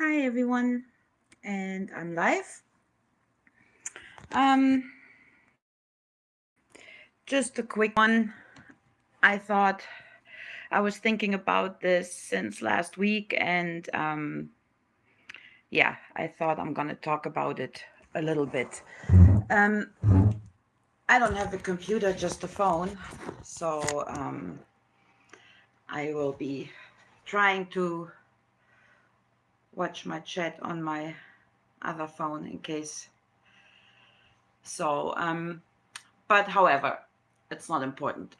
Hi everyone, and I'm live. Um, just a quick one. I thought I was thinking about this since last week, and yeah, I thought I'm gonna talk about it a little bit. Um, I don't have a computer, just a phone, so I will be trying to watch my chat on my other phone in case. So, but however, it's not important.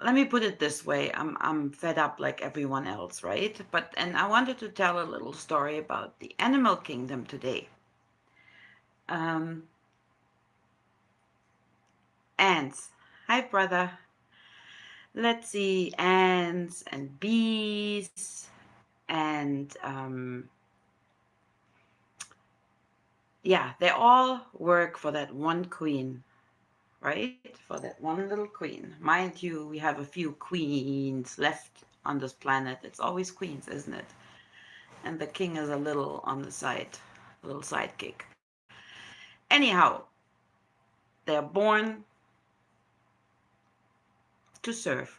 Let me put it this way. I'm fed up like everyone else, right? And I wanted to tell a little story about the animal kingdom today. Um, ants. Hi, brother. Let's see, ants and bees and yeah, they all work for that one queen, right? For that one little queen. Mind you, we have a few queens left on this planet. It's always queens, isn't it? And the king is a little on the side, a little sidekick. Anyhow, they're born to serve.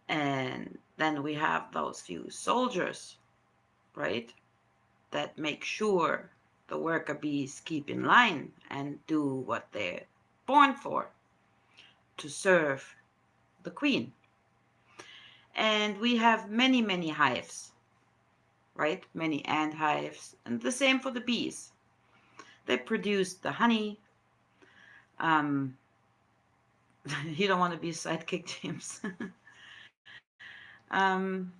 And then we have those few soldiers, right, that make sure the worker bees keep in line and do what they're born for, to serve the queen. And we have many, many hives, right? Many ant hives. And the same for the bees. They produce the honey. Um, you don't want to be a sidekick, James. um,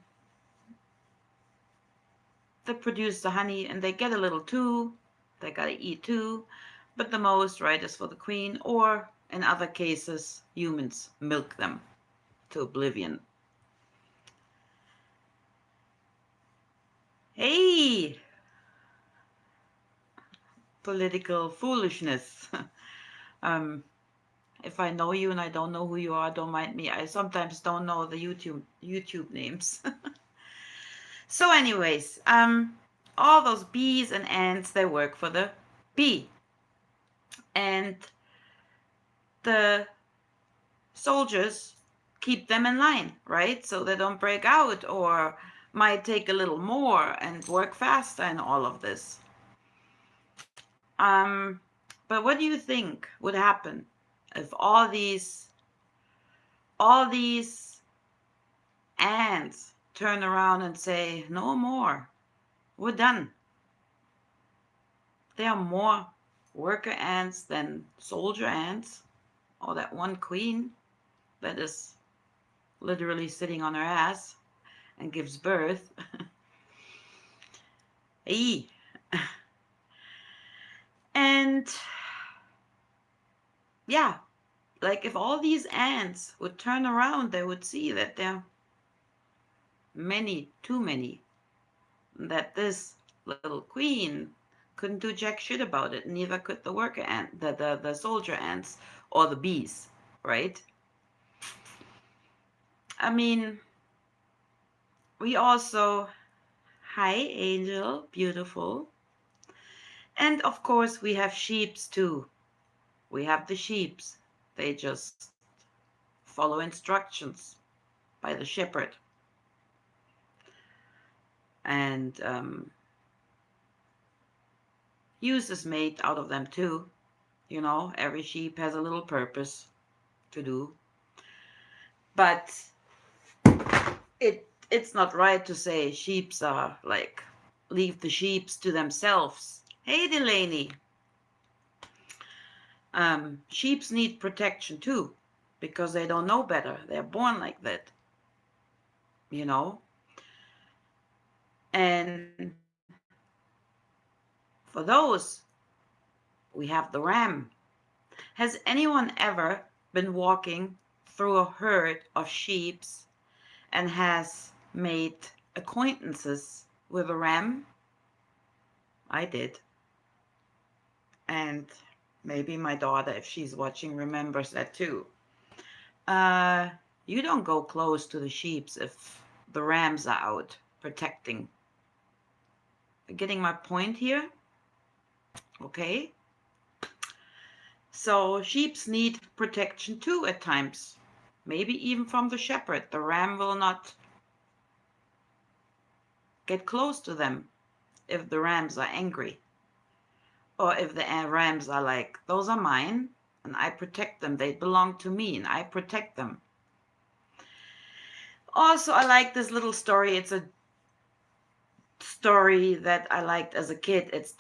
they produce the honey and they get a little too. They gotta eat too. But the most, right, is for the queen, or in other cases, humans milk them to oblivion. Hey, political foolishness. um, if I know you and I don't know who you are, don't mind me. I sometimes don't know the YouTube names. So, anyways, all those bees and ants, they work for the bee, and the soldiers keep them in line, right? So they don't break out or might take a little more and work faster and all of this. Um, but what do you think would happen if all these ants turn around and say, no more, we're done? There are more worker ants than soldier ants, or that one queen that is literally sitting on her ass and gives birth. Hey. And yeah, like if all these ants would turn around, they would see that there are many, too many, that this little queen couldn't do jack shit about it. Neither could the worker ant, the soldier ants or the bees, right? I mean, we also, hi Angel, beautiful. And of course we have sheeps too. We have the sheeps. They just follow instructions by the shepherd. And use is made out of them too. You know, every sheep has a little purpose to do. But it's not right to say sheeps are like, leave the sheeps to themselves. Hey Delaney, sheeps need protection too, because they don't know better. They're born like that, you know. And for those, we have the ram. Has anyone ever been walking through a herd of sheeps and has made acquaintances with a ram? I did. And maybe my daughter, if she's watching, remembers that too. Uh, You don't go close to the sheep if the rams are out protecting. Getting my point here? Okay. So sheep need protection too at times. Maybe even from the shepherd. The ram will not get close to them if the rams are angry. Or if the rams are like, those are mine and I protect them. They belong to me and I protect them. Also, I like this little story. It's a story that I liked as a kid. It's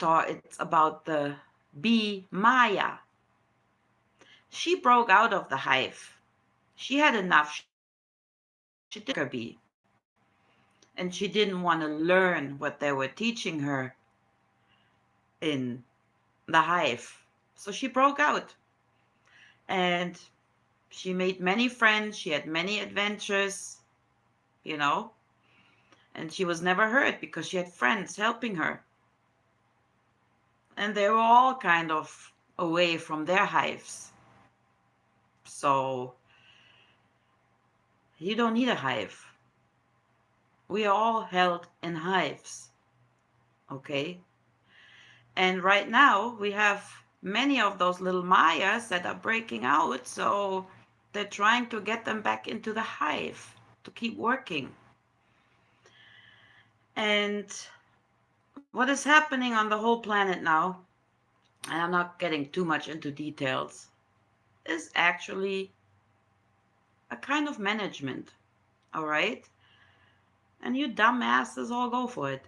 about the bee Maya. She broke out of the hive. She had enough. She took her bee. And she didn't want to learn what they were teaching her in the hive. So she broke out. And she made many friends. She had many adventures, you know. And she was never hurt because she had friends helping her. And they were all kind of away from their hives. So you don't need a hive. We are all held in hives. Okay? And right now we have many of those little Mayas that are breaking out. So they're trying to get them back into the hive to keep working. And what is happening on the whole planet now, and I'm not getting too much into details, is actually a kind of management. All right? And you dumbasses all go for it.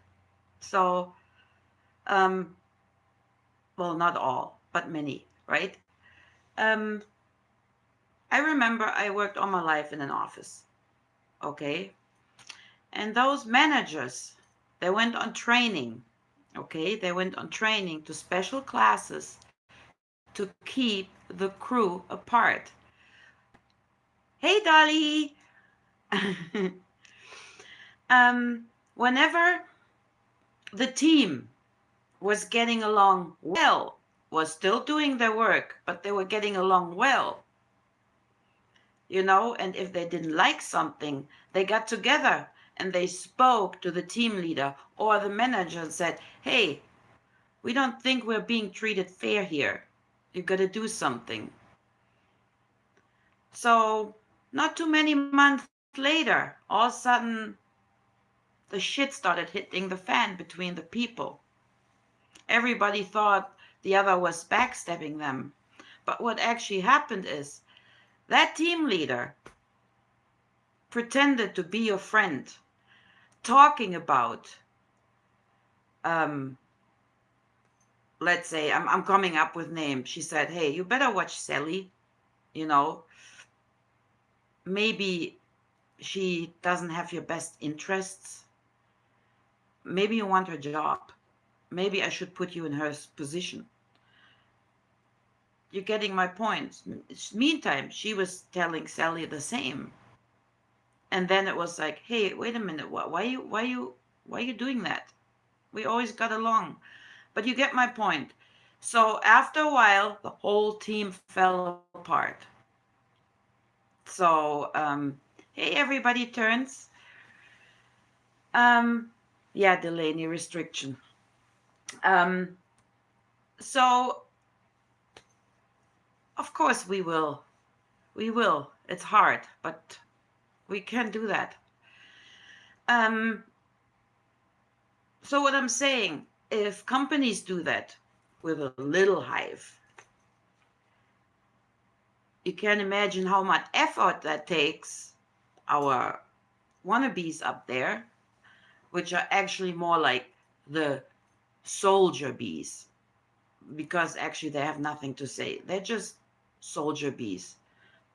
So, well, not all, but many, right? I remember I worked all my life in an office, okay? And those managers, they went on training, okay? They went on training to special classes to keep the crew apart. Hey, Dolly! Whenever the team was getting along well, was still doing their work, but they were getting along well, you know, and if they didn't like something, they got together and they spoke to the team leader or the manager and said, hey, we don't think we're being treated fair here. You've got to do something. So not too many months later, all of a sudden, the shit started hitting the fan between the people. Everybody thought the other was backstabbing them. But what actually happened is that team leader pretended to be your friend, talking about, let's say, I'm coming up with names. She said, hey, you better watch Sally, you know, maybe she doesn't have your best interests. Maybe you want her job. Maybe I should put you in her position. You're getting my point. Meantime, she was telling Sally the same. And then it was like, hey, wait a minute, why are you doing that? We always got along. But you get my point. So after a while, the whole team fell apart. So, hey, everybody turns. Yeah, Delaney restriction. So, of course we will. We will. It's hard, but we can do that. So what I'm saying, if companies do that with a little hive, you can imagine how much effort that takes. Our wannabes up there, which are actually more like the soldier bees, because actually they have nothing to say. They're just soldier bees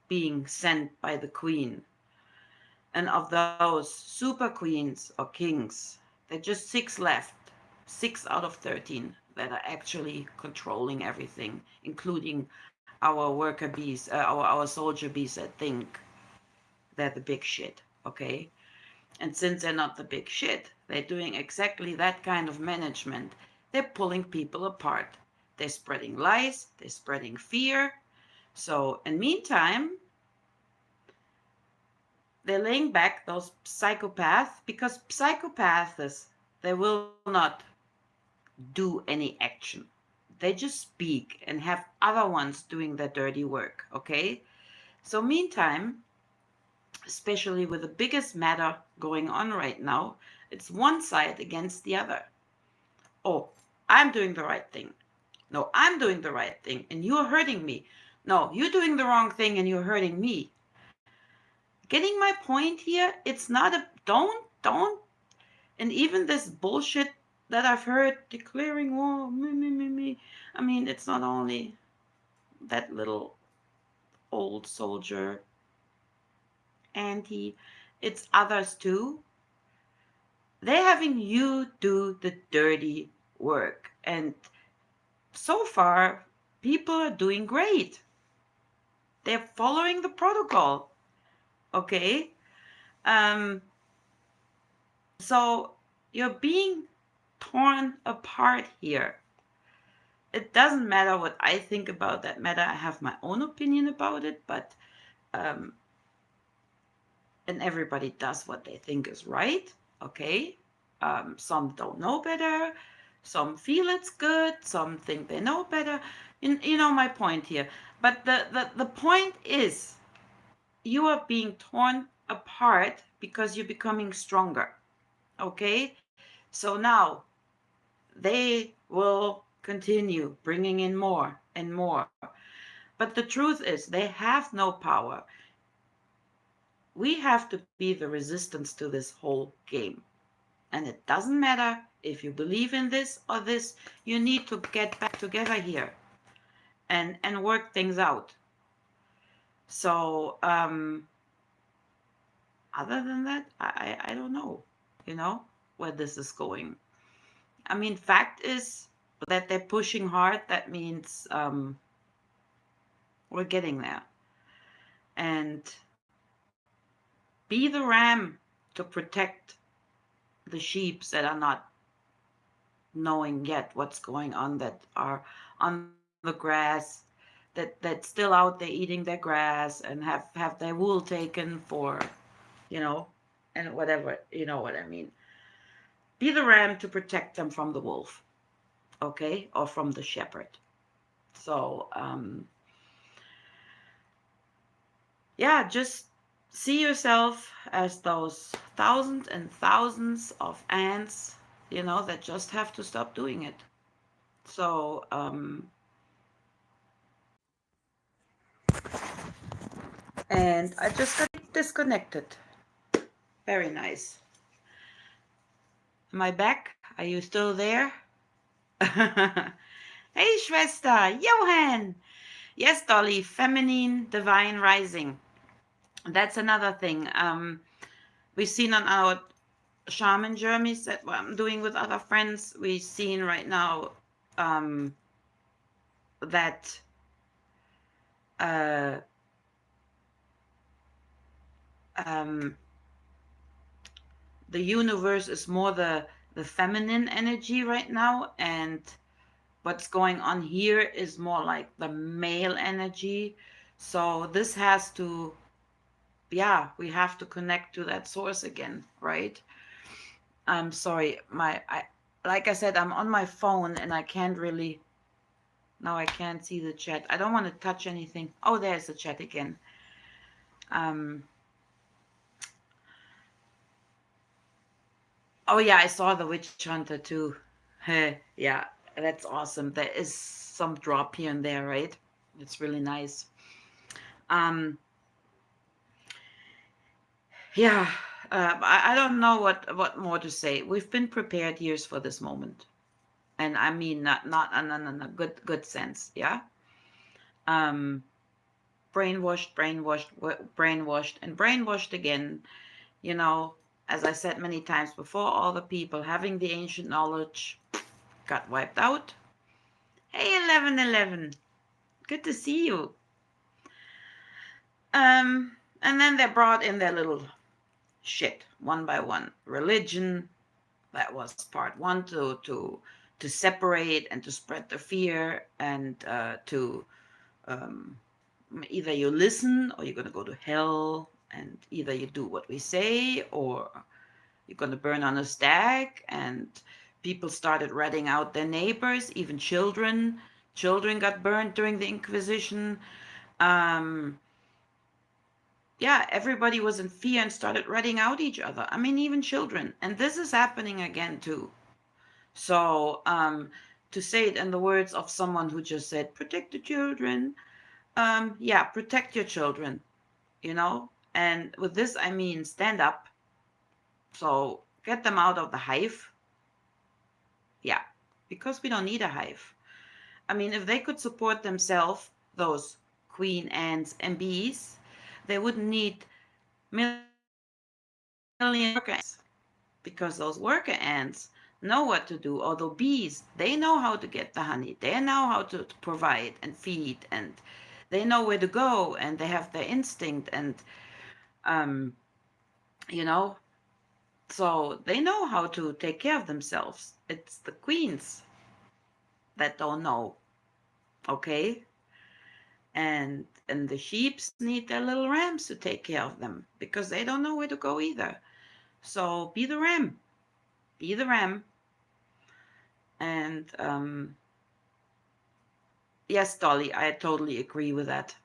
being sent by the queen. And of those super queens or kings, there are just 6 left, 6 out of 13 that are actually controlling everything, including our worker bees, our soldier bees that think they're the big shit, okay? And since they're not the big shit, they're doing exactly that kind of management. They're pulling people apart. They're spreading lies, they're spreading fear. So, in meantime, they're laying back, those psychopaths, because psychopaths, they will not do any action. They just speak and have other ones doing the dirty work, okay? So, meantime, especially with the biggest matter going on right now, it's one side against the other. Oh, I'm doing the right thing. No, I'm doing the right thing and you're hurting me. No, you're doing the wrong thing and you're hurting me. Getting my point here? It's not a don't. And even this bullshit that I've heard declaring war, me. I mean, it's not only that little old soldier auntie, it's others too. They're having you do the dirty work. And so far, people are doing great. They're following the protocol. Okay? Um, so you're being torn apart here. It doesn't matter what I think about that matter. I have my own opinion about it, but um, and everybody does what they think is right. Okay? Some don't know better. Some feel it's good. Some think they know better. You know my point here. But the point is, you are being torn apart because you're becoming stronger. Okay? So now they will continue bringing in more and more. But the truth is, they have no power. We have to be the resistance to this whole game. And it doesn't matter if you believe in this or this, you need to get back together here and work things out. So, other than that, I don't know, you know, where this is going. I mean, fact is that they're pushing hard. That means we're getting there. And be the ram to protect the sheep that are not knowing yet what's going on, that are on the grass, that's still out there eating their grass and have their wool taken for, you know, and whatever, you know what I mean. Be the ram to protect them from the wolf, okay, or from the shepherd. So, yeah, just see yourself as those thousands and thousands of ants, you know, that just have to stop doing it. So, and I just got disconnected. Very nice. Am I back? Are you still there? Hey, Schwester, Johann. Yes, Dolly, feminine divine rising. That's another thing. We've seen on our shaman journeys that I'm doing with other friends. We've seen right now that uh, um, the universe is more the feminine energy right now, and what's going on here is more like the male energy. So this has to, yeah, we have to connect to that source again, right? I'm sorry, like I said, I'm on my phone and I can't really. Now I can't see the chat. I don't want to touch anything. Oh, there's the chat again. Um. Oh yeah, I saw the witch hunter too. Yeah, that's awesome. There is some drop here and there, right? It's really nice. Um. Yeah. I don't know what more to say. We've been prepared years for this moment, and I mean not in a good sense. Yeah. Um. Brainwashed, and brainwashed again. You know, as I said many times before, all the people having the ancient knowledge got wiped out. Hey, 1111, good to see you. And then they brought in their little shit one by one. Religion, that was part one, to separate and to spread the fear, and to either you listen or you're gonna go to hell. and either you do what we say or you're going to burn on a stake. And people started ratting out their neighbors, even children. Children got burned during the Inquisition. Um, yeah, everybody was in fear and started ratting out each other. I mean, even children. And this is happening again, too. So, to say it in the words of someone who just said, protect the children, yeah, protect your children, you know? And with this, I mean, stand up. So, get them out of the hive. Yeah, because we don't need a hive. I mean, if they could support themselves, those queen ants and bees, they wouldn't need millions of worker ants, because those worker ants know what to do. Although bees, they know how to get the honey, they know how to provide and feed, and they know where to go, and they have their instinct, and um, you know, so they know how to take care of themselves. It's the queens that don't know, okay? And the sheeps need their little rams to take care of them because they don't know where to go either. So be the ram, be the ram. And yes, Dolly, I totally agree with that.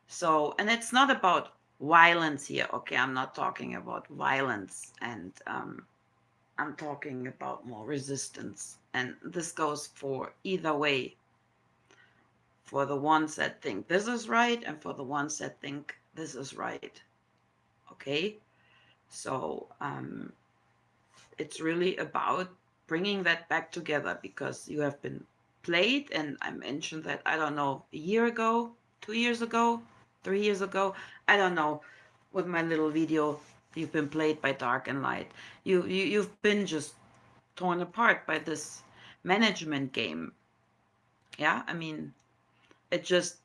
So, and it's not about violence here, okay? I'm not talking about violence, and I'm talking about more resistance. And this goes for either way, for the ones that think this is right and for the ones that think this is right, okay? So it's really about bringing that back together because you have been played, and I mentioned that, I don't know, a year ago, 2 years ago, 3 years ago, I don't know, with my little video, you've been played by dark and light. You've been just torn apart by this management game. Yeah, I mean, it just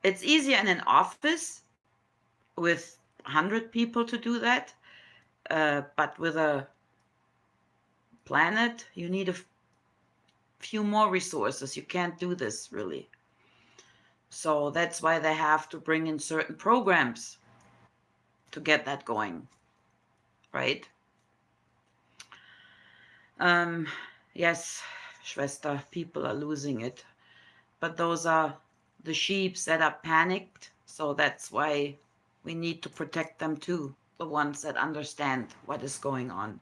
it's easier in an office with 100 people to do that, but with a planet, you need a few more resources. You can't do this really. So that's why they have to bring in certain programs to get that going, right? Um, yes, Schwester, people are losing it. But those are the sheeps that are panicked. So that's why we need to protect them too, the ones that understand what is going on.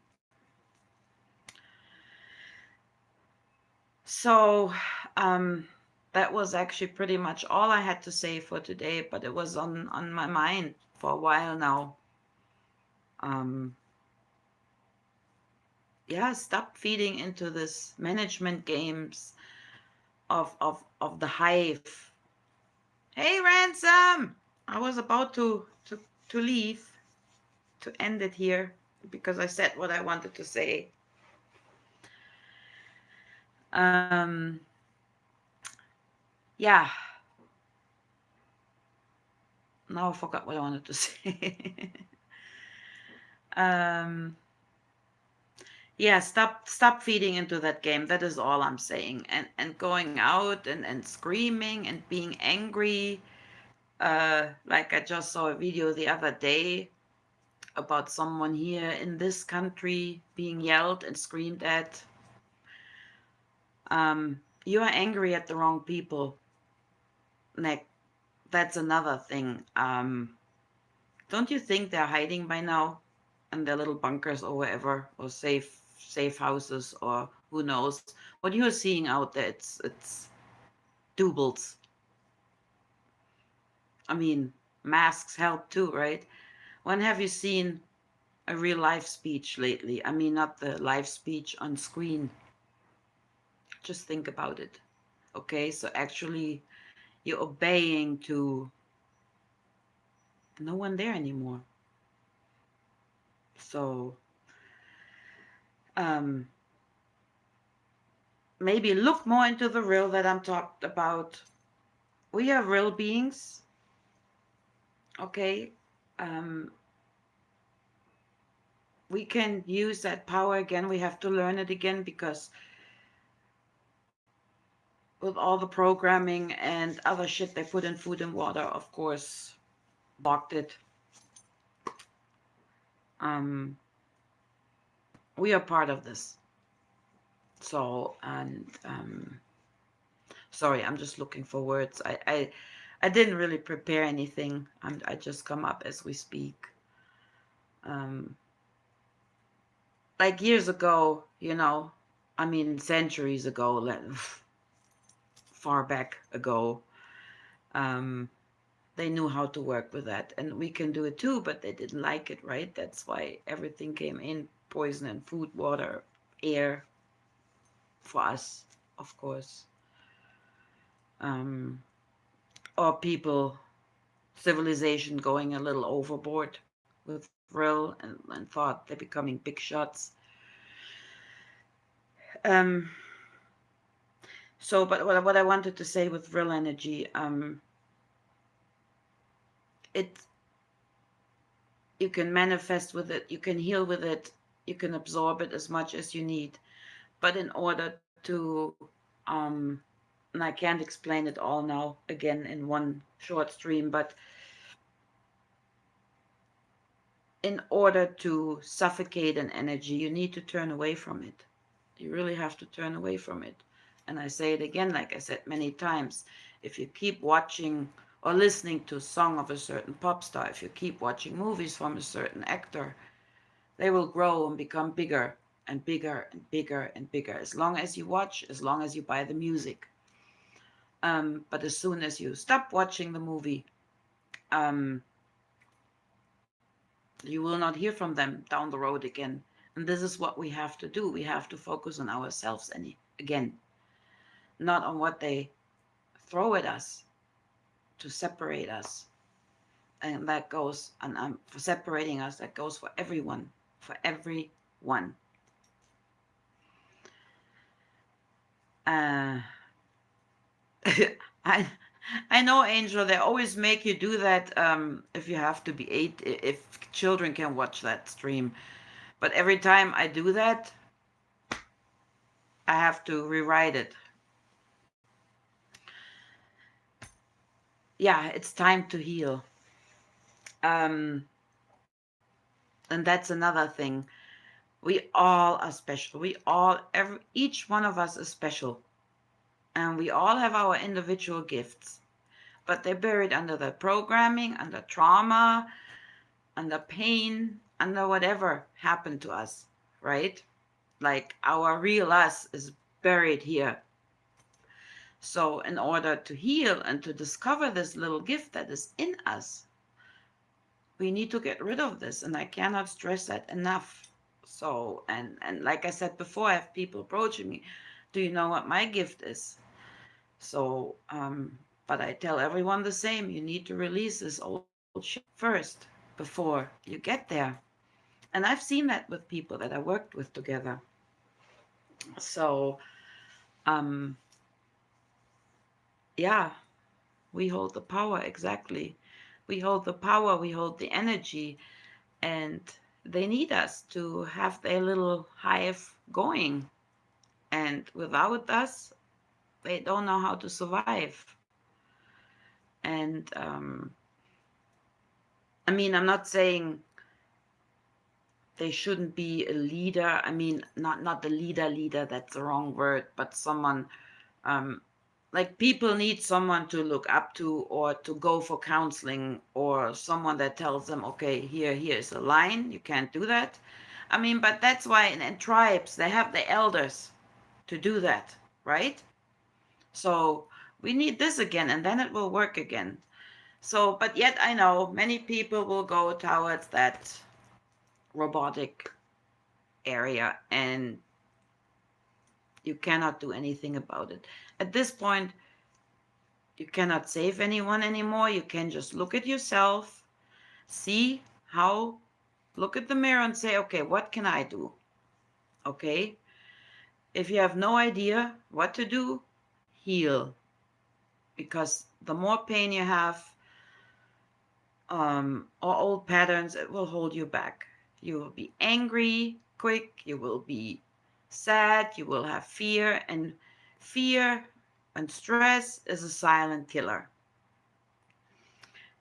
So that was actually pretty much all I had to say for today, but it was on my mind for a while now. Um, yeah, stop feeding into this management games of the hive. Hey, Ransom! I was about to leave, to end it here, because I said what I wanted to say. Um, yeah. Now I forgot what I wanted to say. um, yeah, stop feeding into that game. That is all I'm saying. And going out and screaming and being angry. Like I just saw a video the other day about someone here in this country being yelled and screamed at. You are angry at the wrong people, Nick. That's another thing. Don't you think they're hiding by now in their little bunkers or wherever, or safe houses, or who knows? What you're seeing out there, it's doubles. I mean, masks help too, right? When have you seen a real life speech lately? I mean, not the live speech on screen. Just think about it. Okay, so actually you're obeying to no one there anymore. So um, maybe look more into the real that I'm talked about. We are real beings, okay? Um, we can use that power again. We have to learn it again because with all the programming and other shit they put in food and water, of course, blocked it. Um, we are part of this. So, and sorry, I'm just looking for words. I didn't really prepare anything. I just come up as we speak. Um, like years ago, I mean, centuries ago, far back ago, um, they knew how to work with that. And we can do it too, but they didn't like it, right? That's why everything came in poison and food, water, air for us, of course. Um, or people, civilization going a little overboard with Vril and thought they're becoming big shots. Um, but what I wanted to say with Vril energy, it you can manifest with it, you can heal with it, you can absorb it as much as you need. But in order to, um, and I can't explain it all now again in one short stream, but in order to suffocate an energy, you need to turn away from it. You really have to turn away from it. And I say it again, like I said many times, if you keep watching or listening to a song of a certain pop star, if you keep watching movies from a certain actor, they will grow and become bigger and bigger and bigger and bigger. As long as you watch, as long as you buy the music. But as soon as you stop watching the movie, um, you will not hear from them down the road again. And this is what we have to do. We have to focus on ourselves again, not on what they throw at us to separate us. And that goes, and for separating us, that goes for everyone, for everyone. Uh, I I know, Angel. They always make you do that if you have to be eight. If children can watch that stream, but every time I do that, I have to rewrite it. Yeah, it's time to heal. Um, and that's another thing. We all are special. Each one of us is special, and we all have our individual gifts. But they're buried under the programming, under trauma, under pain, under whatever happened to us, right? Like our real us is buried here. So, in order to heal and to discover this little gift that is in us, we need to get rid of this. And I cannot stress that enough. So, and like I said before, I have people approaching me. Do you know what my gift is? So, but I tell everyone the same. You need to release this old shit first before you get there. And I've seen that with people that I worked with together. So, um, yeah, we hold the power, exactly. We hold the power, we hold the energy, and they need us to have their little hive going. And without us, they don't know how to survive. And I mean, I'm not saying they shouldn't be a leader. I mean, not the leader, that's the wrong word, but someone, um, like people need someone to look up to or to go for counseling, or someone that tells them, okay, here's a line, you can't do that. I mean, but that's why in tribes they have the elders to do that, right? So we need this again, and then it will work again. So, but yet I know many people will go towards that robotic area, and you cannot do anything about it. At this point, you cannot save anyone anymore. You can just look at yourself, see how, look at the mirror and say, okay, what can I do? Okay. If you have no idea what to do, heal. Because the more pain you have, or old patterns, it will hold you back. You will be angry quick, you will be sad, you will have fear, and fear and stress is a silent killer.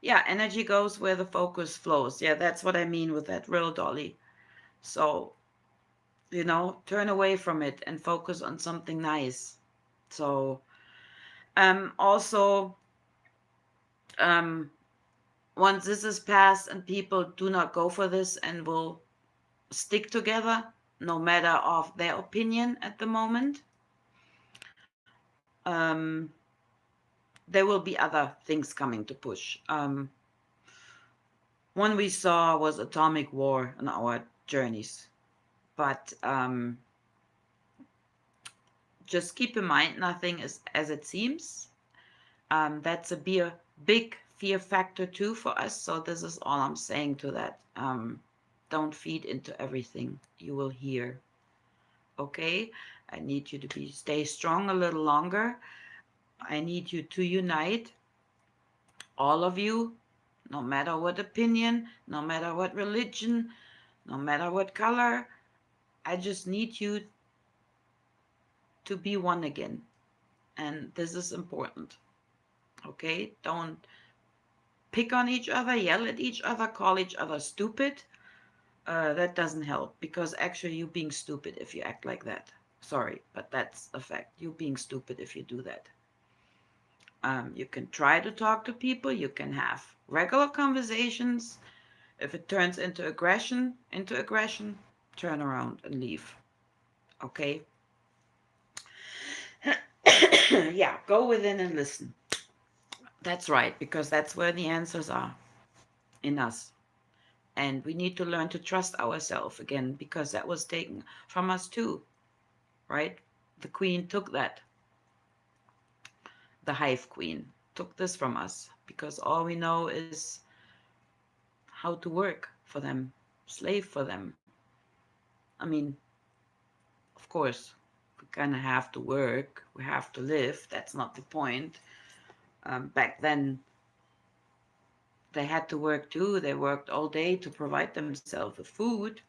Yeah, energy goes where the focus flows. Yeah, that's what I mean with that real dolly. So, turn away from it and focus on something nice. So, also, um, once this is passed and people do not go for this and will stick together, no matter of their opinion at the moment, um, there will be other things coming to push. One we saw was atomic war on our journeys, but just keep in mind nothing is as it seems. That's a big fear factor too for us. So this is all I'm saying to that. Don't feed into everything you will hear. Okay, I need you to stay strong a little longer. I need you to unite, all of you, no matter what opinion, no matter what religion, no matter what color. I just need you to be one again. And this is important. Okay, don't pick on each other, yell at each other, call each other stupid. That doesn't help, because actually you being stupid if you act like that. Sorry, but that's a fact. You being stupid if you do that. You can try to talk to people. You can have regular conversations. If it turns into aggression, turn around and leave. Okay? Yeah, go within and listen. That's right, because that's where the answers are, in us. And we need to learn to trust ourselves again, because that was taken from us too, right? The queen took that. The hive queen took this from us, because all we know is how to work for them, slave for them. I mean, of course, we kind of have to work, we have to live. That's not the point. Back then, they had to work too. They worked all day to provide themselves with food.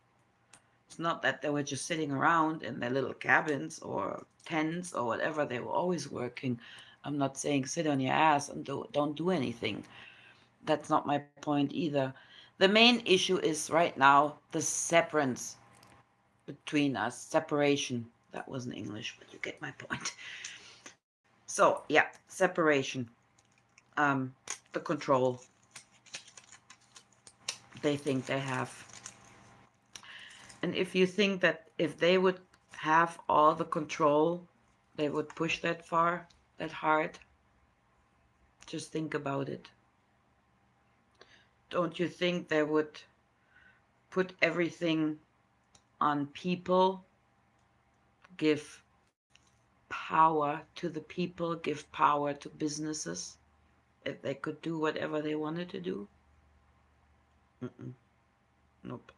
It's not that they were just sitting around in their little cabins or tents or whatever. They were always working. I'm not saying sit on your ass and don't do anything. That's not my point either. The main issue is right now the severance between us, separation. That wasn't English, but you get my point. So, yeah, separation. The control they think they have. And if you think that if they would have all the control, they would push that far, that hard, just think about it. Don't you think they would put everything on people, give power to the people, give power to businesses, if they could do whatever they wanted to do? Mm-mm. Nope.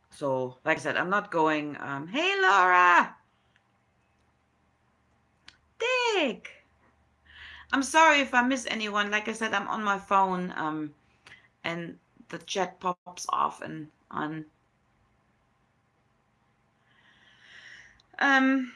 So, like I said, I'm not going, hey, Laura, Dick. I'm sorry if I miss anyone. Like I said, I'm on my phone, and the chat pops off and on. Um,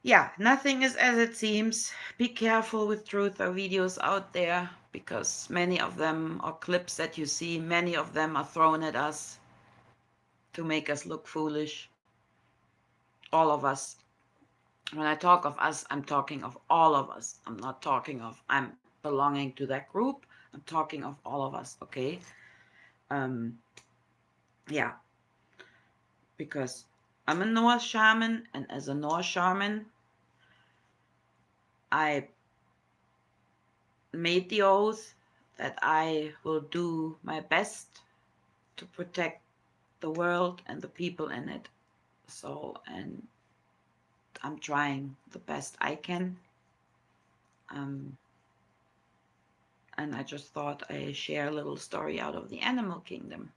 yeah, nothing is as it seems. Be careful with truth or videos out there, because many of them, or clips that you see, many of them are thrown at us to make us look foolish. All of us. When I talk of us, I'm talking of all of us. I'm not talking of I'm belonging to that group. I'm talking of all of us, okay? Um, yeah, because I'm a Norse shaman, and as a Norse shaman, I made the oath that I will do my best to protect the world and the people in it. So, and I'm trying the best I can. Um, and I just thought I share a little story out of the animal kingdom.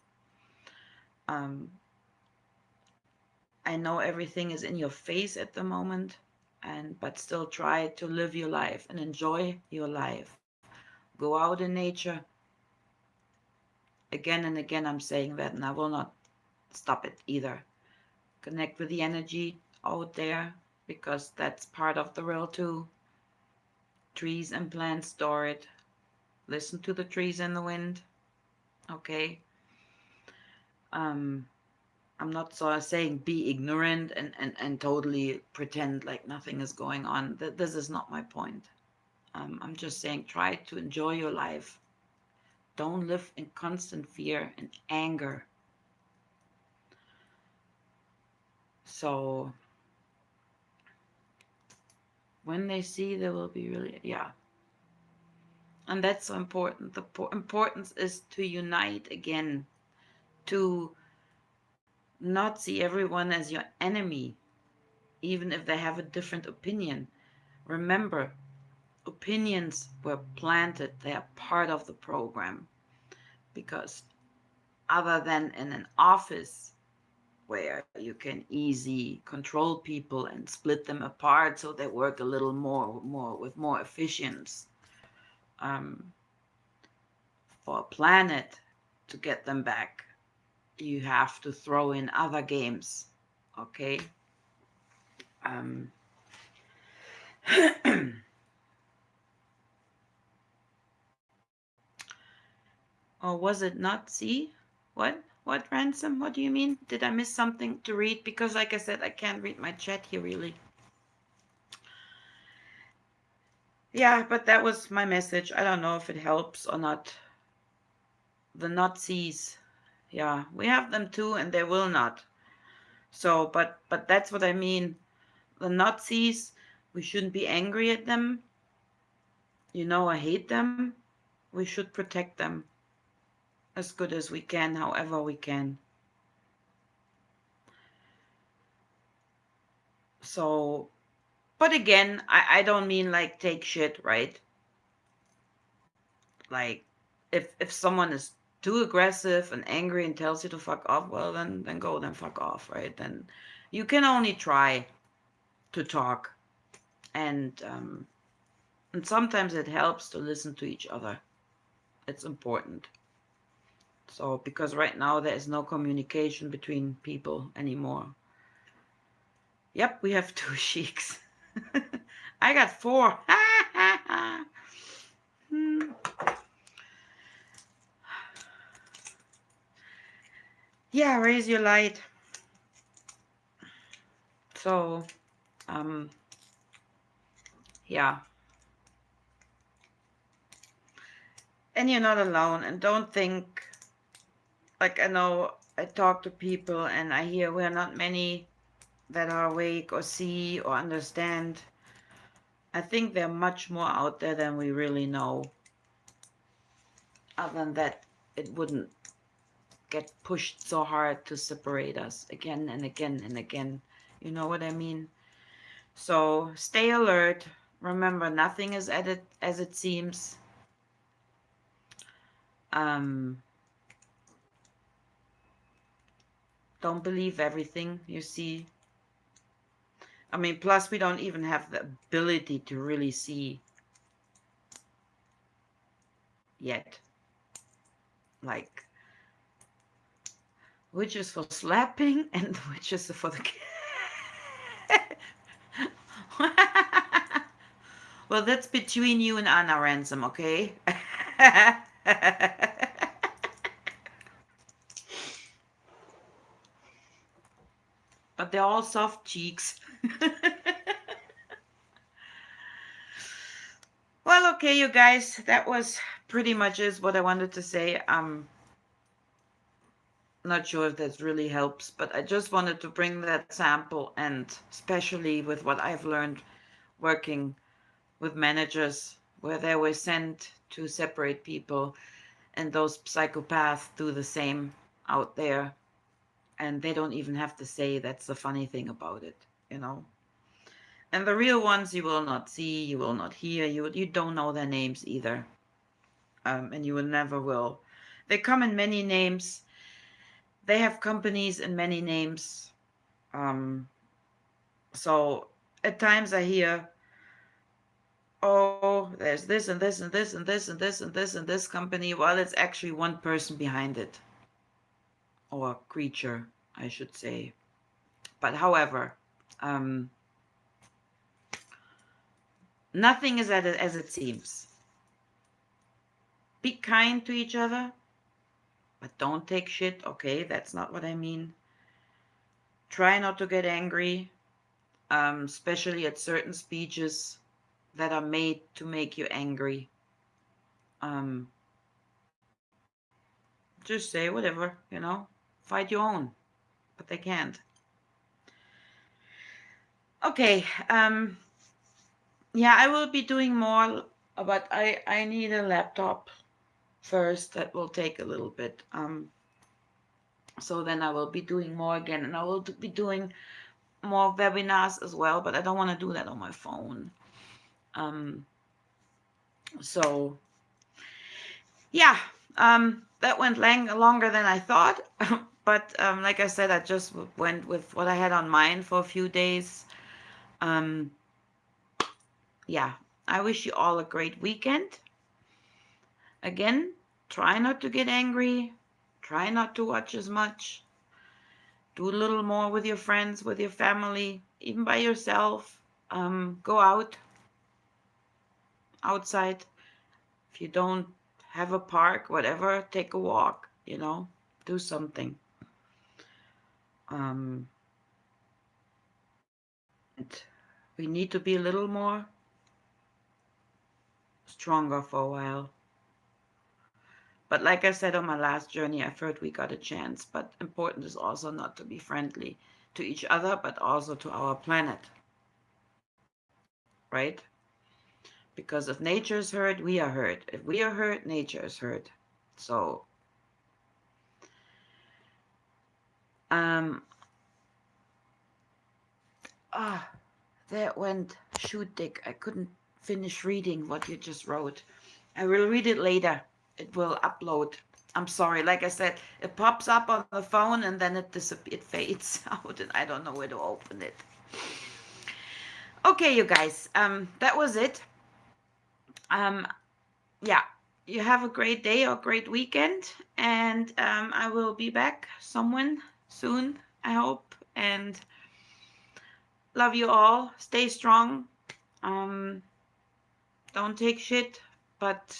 Um, I know everything is in your face at the moment, but still try to live your life and enjoy your life. Go out in nature. Again and again, I'm saying that, and I will not stop it either. Connect with the energy out there, because that's part of the real too. Trees and plants store it. Listen to the trees and the wind. Okay. Um, I'm not so saying be ignorant and totally pretend like nothing is going on. This is not my point. I'm just saying try to enjoy your life. Don't live in constant fear and anger. So when they see, they will be really, yeah. And that's so important. The importance is to unite again, to not see everyone as your enemy, even if they have a different opinion. Remember, opinions were planted, they are part of the program. Because other than in an office where you can easily control people and split them apart so they work a little more with more efficiency, um, for a planet to get them back, you have to throw in other games. Okay. Um, or was it not C? What ransom? What do you mean? Did I miss something to read? Because like I said, I can't read my chat here really. Yeah, but that was my message. I don't know if it helps or not. The Nazis. Yeah, we have them too, and they will not. So, but that's what I mean. The Nazis, we shouldn't be angry at them. You know, I hate them. We should protect them as good as we can, however we can. So, but again, I don't mean like take shit, right? Like, if someone is too aggressive and angry and tells you to fuck off, well then go, then fuck off, right? Then you can only try to talk, and sometimes it helps to listen to each other. It's important. So because right now there is no communication between people anymore. Yep, we have two sheiks. I got four. Yeah, raise your light. So, yeah. And you're not alone. And don't think, like, I know I talk to people and I hear we're not many that are awake or see or understand. I think there are much more out there than we really know. Other than that, it wouldn't get pushed so hard to separate us again and again and again. You know what I mean? So stay alert. Remember, nothing is as it seems. Um, don't believe everything you see. I mean, plus we don't even have the ability to really see yet. Like, which is for slapping and which is for the... Well, that's between you and Anna Ransom, okay? But they're all soft cheeks. Well, okay, you guys, that was pretty much is what I wanted to say. I'm not sure if that really helps, but I just wanted to bring that sample, and especially with what I've learned working with managers where they were sent to separate people, and those psychopaths do the same out there, and they don't even have to say. That's the funny thing about it, you know. And the real ones you will not see, you will not hear, you don't know their names either, and you will never will. They come in many names. They have companies in many names. Um, so at times I hear, oh, there's this and this and this and this and this and this and this company. Well, it's actually one person behind it, or creature, I should say. But however, um, Nothing is as it seems. Be kind to each other, but don't take shit. Okay, that's not what I mean. Try not to get angry, especially at certain speeches that are made to make you angry. Um, just say whatever, fight your own, but they can't. Okay, yeah, I will be doing more, but I need a laptop first. That will take a little bit. So then I will be doing more again, and I will be doing more webinars as well, but I don't want to do that on my phone. Um, so yeah, that went longer than I thought. But like I said, I just went with what I had on mind for a few days. Um, yeah, I wish you all a great weekend. Again, try not to get angry. Try not to watch as much. Do a little more with your friends, with your family, even by yourself. Go outside. If you don't have a park, whatever, take a walk, do something. And we need to be a little more stronger for a while. But like I said on my last journey, I felt we got a chance. But important is also not to be friendly to each other, but also to our planet, right? Because if nature is hurt, we are hurt. If we are hurt, nature is hurt. So, um, ah, that went shoot, Dick. I couldn't finish reading what you just wrote. I will read it later. It will upload. I'm sorry. Like I said, it pops up on the phone and then it fades out, and I don't know where to open it. Okay, you guys. That was it. Um, yeah. You have a great day or great weekend, and I will be back someone soon. I hope, and love you all. Stay strong. Um, don't take shit, but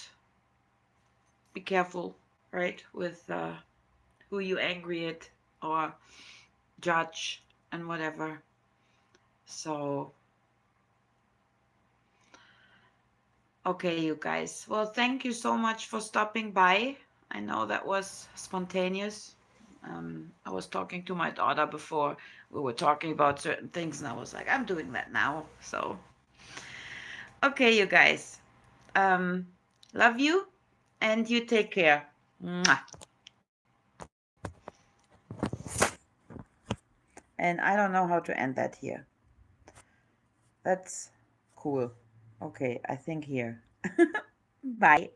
be careful, right, with who you angry at or judge and whatever. So, okay, you guys. Well, thank you so much for stopping by. I know that was spontaneous. I was talking to my daughter before. We were talking about certain things, and I was like, I'm doing that now. So, okay, you guys. Um, love you, and you take care. Mwah. And I don't know how to end that here. That's cool. Okay, I think here. Bye.